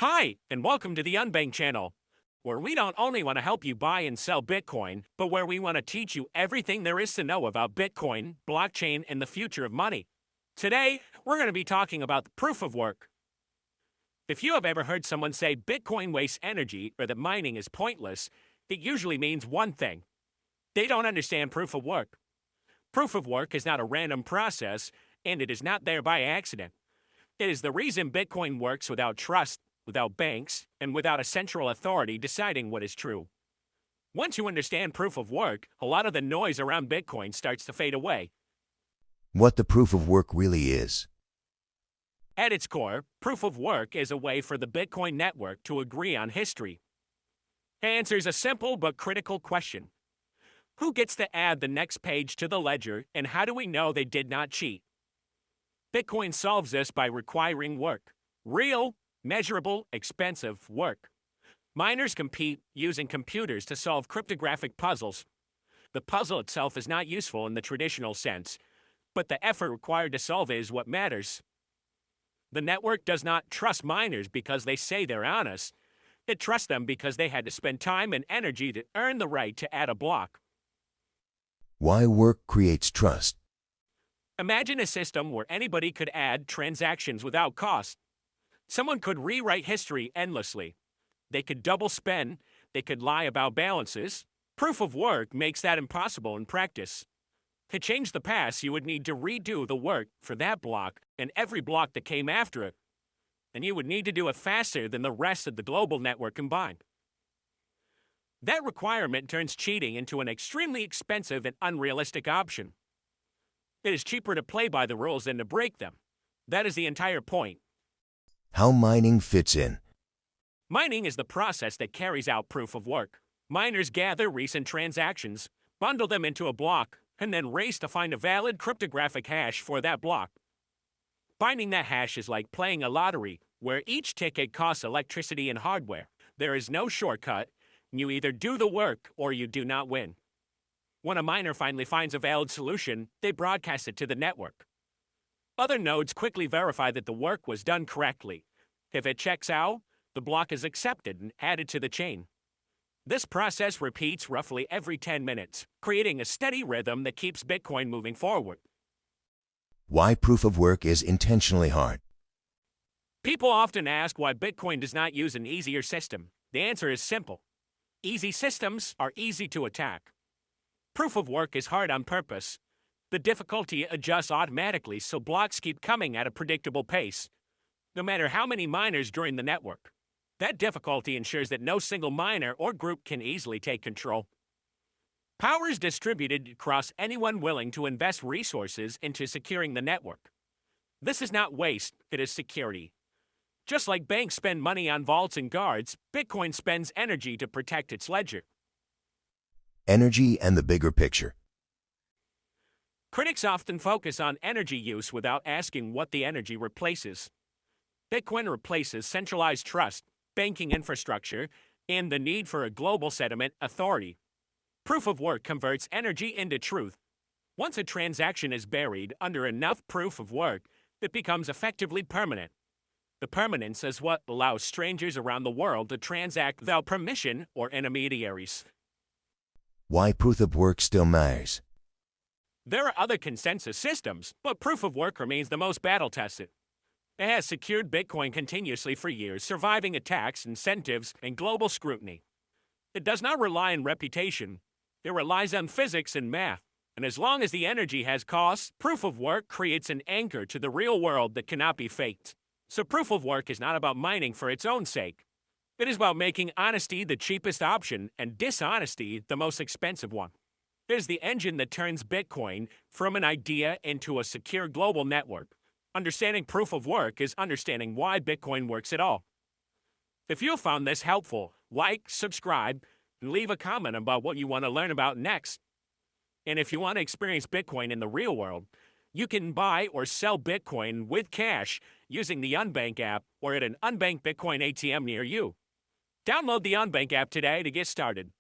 Hi, and welcome to the Unbank channel, where we don't only want to help you buy and sell Bitcoin, but where we want to teach you everything there is to know about Bitcoin, blockchain, and the future of money. Today, we're going to be talking about the proof of work. If you have ever heard someone say Bitcoin wastes energy or that mining is pointless, it usually means one thing. They don't understand proof of work. Proof of work is not a random process, and it is not there by accident. It is the reason Bitcoin works without trust, without banks, and without a central authority deciding what is true. Once you understand proof of work, a lot of the noise around Bitcoin starts to fade away. What the proof of work really is. At its core, proof of work is a way for the Bitcoin network to agree on history. It answers a simple but critical question. Who gets to add the next page to the ledger, and how do we know they did not cheat? Bitcoin solves this by requiring work. Real, measurable, expensive work. Miners compete using computers to solve cryptographic puzzles. The puzzle itself is not useful in the traditional sense, but the effort required to solve it is what matters. The network does not trust miners because they say they're honest. It trusts them because they had to spend time and energy to earn the right to add a block. Why work creates trust. Imagine a system where anybody could add transactions without cost. Someone could rewrite history endlessly. They could double spend. They could lie about balances. Proof of work makes that impossible in practice. To change the past, you would need to redo the work for that block and every block that came after it. And you would need to do it faster than the rest of the global network combined. That requirement turns cheating into an extremely expensive and unrealistic option. It is cheaper to play by the rules than to break them. That is the entire point. How mining fits in. Mining is the process that carries out proof of work. Miners gather recent transactions, bundle them into a block, and then race to find a valid cryptographic hash for that block. Finding that hash is like playing a lottery, where each ticket costs electricity and hardware. There is no shortcut. You either do the work or you do not win. When a miner finally finds a valid solution, they broadcast it to the network. Other nodes quickly verify that the work was done correctly. If it checks out, the block is accepted and added to the chain. This process repeats roughly every 10 minutes, creating a steady rhythm that keeps Bitcoin moving forward. Why proof of work is intentionally hard. People often ask why Bitcoin does not use an easier system. The answer is simple. Easy systems are easy to attack. Proof of work is hard on purpose. The difficulty adjusts automatically so blocks keep coming at a predictable pace, no matter how many miners join the network. That difficulty ensures that no single miner or group can easily take control. Power is distributed across anyone willing to invest resources into securing the network. This is not waste, it is security. Just like banks spend money on vaults and guards, Bitcoin spends energy to protect its ledger. Energy and the bigger picture. Critics often focus on energy use without asking what the energy replaces. Bitcoin replaces centralized trust, banking infrastructure, and the need for a global settlement authority. Proof of work converts energy into truth. Once a transaction is buried under enough proof of work, it becomes effectively permanent. The permanence is what allows strangers around the world to transact without permission or intermediaries. Why proof of work still matters. There are other consensus systems, but proof of work remains the most battle-tested. It has secured Bitcoin continuously for years, surviving attacks, incentives, and global scrutiny. It does not rely on reputation. It relies on physics and math. And as long as the energy has costs, proof of work creates an anchor to the real world that cannot be faked. So proof of work is not about mining for its own sake. It is about making honesty the cheapest option and dishonesty the most expensive one. It is the engine that turns Bitcoin from an idea into a secure global network. Understanding proof of work is understanding why Bitcoin works at all. If you found this helpful, like, subscribe, and leave a comment about what you want to learn about next. And if you want to experience Bitcoin in the real world, you can buy or sell Bitcoin with cash using the Unbank app or at an Unbank Bitcoin ATM near you. Download the Unbank app today to get started.